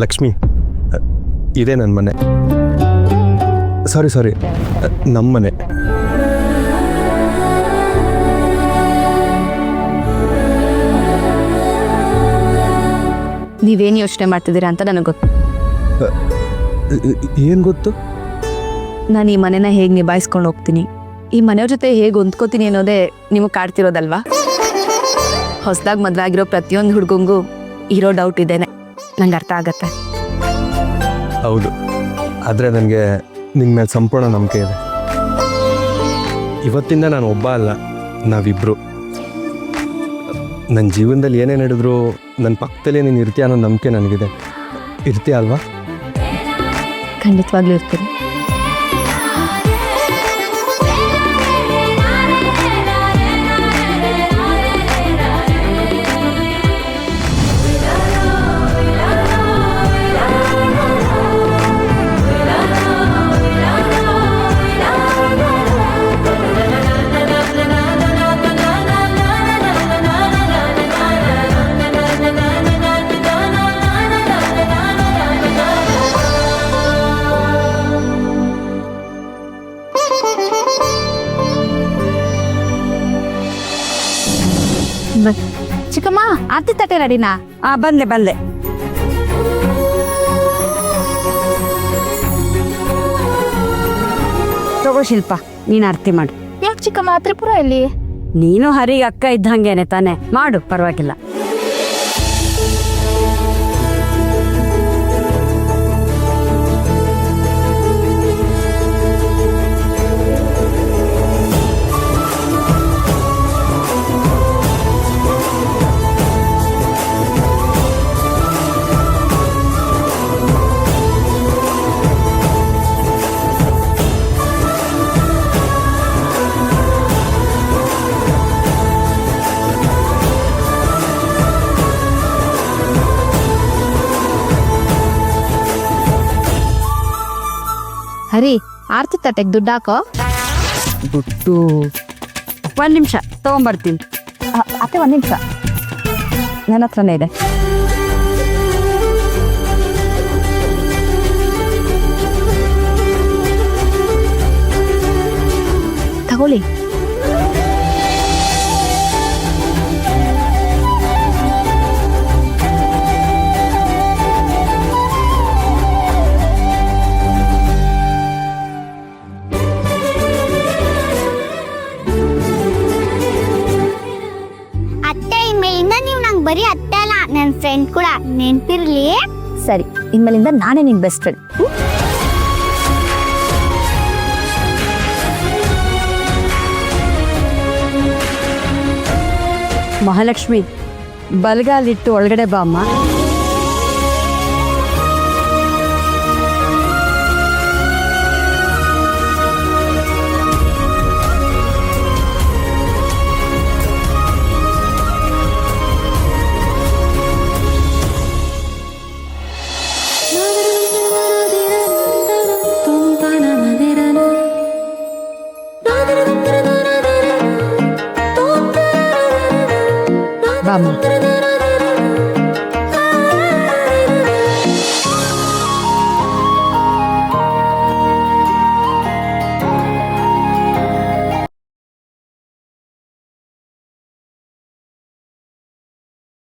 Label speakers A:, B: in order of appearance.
A: ಲಕ್ಷ್ಮಿ, ಇದೇ ನನ್ನ ಮನೆ. ಸಾರಿ, ನಮ್ಮ ಮನೆ.
B: ನೀವೇನು ಯೋಚನೆ ಮಾಡ್ತಿದ್ದೀರಾ ಅಂತ ನನಗೆ ಗೊತ್ತು.
A: ಏನು ಗೊತ್ತು?
B: ನಾನು ಈ ಮನೆನ ಹೇಗೆ ನಿಭಾಯಿಸ್ಕೊಂಡು ಹೋಗ್ತೀನಿ, ಈ ಮನೆಯವ್ರ ಜೊತೆ ಹೇಗೆ ಹೊಂದ್ಕೋತೀನಿ ಅನ್ನೋದೇ ನಿಮಗೆ ಕಾಡ್ತಿರೋದಲ್ವಾ? ಹೊಸದಾಗಿ ಮದುವೆಯಾಗಿರೋ ಪ್ರತಿಯೊಂದು ಹುಡುಗಂಗೂ ಇರೋ ಡೌಟ್ ಇದೇನೆ, ನಂಗೆ ಅರ್ಥ ಆಗತ್ತೆ.
A: ಹೌದು, ಆದರೆ ನನಗೆ ನಿನ್ನ ಮೇಲೆ ಸಂಪೂರ್ಣ ನಂಬಿಕೆ ಇದೆ. ಇವತ್ತಿಂದ ನಾನು ಒಬ್ಬ ಅಲ್ಲ, ನಾವಿಬ್ಬರು. ನನ್ನ ಜೀವನದಲ್ಲಿ ಏನೇ ನಡೆದ್ರು ನನ್ನ ಪಕ್ಕದಲ್ಲೇ ನೀನು ಇರ್ತೀಯ ಅನ್ನೋ ನಂಬಿಕೆ ನನಗಿದೆ. ಇರ್ತೀಯ ಅಲ್ವಾ?
B: ಖಂಡಿತವಾಗ್ಲೂ ಇರ್ತೀನಿ. ಚಿಕ್ಕಮ್ಮ, ಆರ್ತಿ ತಟ್ಟೆ ರೆಡಿನಾ?
C: ಬಂದೆ. ತಗೋ ಶಿಲ್ಪ, ನೀನು ಆರತಿ ಮಾಡು.
B: ಯಾಕೆ ಚಿಕ್ಕಮ್ಮ, ತ್ರಿಪುರ ಎಲ್ಲಿ?
C: ನೀನು ಹರಿಗೆ ಅಕ್ಕ ಇದ್ದಂಗೆನೆ ತಾನೆ, ಮಾಡು, ಪರವಾಗಿಲ್ಲ.
B: ಹರಿ, ಆರ್ತಿ ತಟ್ಟೆಗೆ ದುಡ್ಡು ಹಾಕೋ.
C: ದುಡ್ಡು 1 ನಿಮಿಷ ತಗೊಂಬರ್ತೀನಿ.
B: ಅತ್ತೆ 1 ನಿಮಿಷ, ನನ್ನ ಹತ್ರನೇ ಇದೆ. ತಗೊಳ್ಳಿ.
D: ಬರೀ ಅತ್ತೆ ಅಲ್ಲ, ನನ್ನ ಫ್ರೆಂಡ್ ಕೂಡ ನೆನ್ಪಿರ್ಲಿ.
B: ಸರಿ, ಇನ್ಮೇಲಿಂದ ನಾನೇ ನಿನ್ ಬೆಸ್ಟ್ ಫ್ರೆಂಡ್.
C: ಮಹಾಲಕ್ಷ್ಮಿ, ಬಲಗಾಲಿಟ್ಟು ಒಳಗಡೆ ಬಾ ಅಮ್ಮ.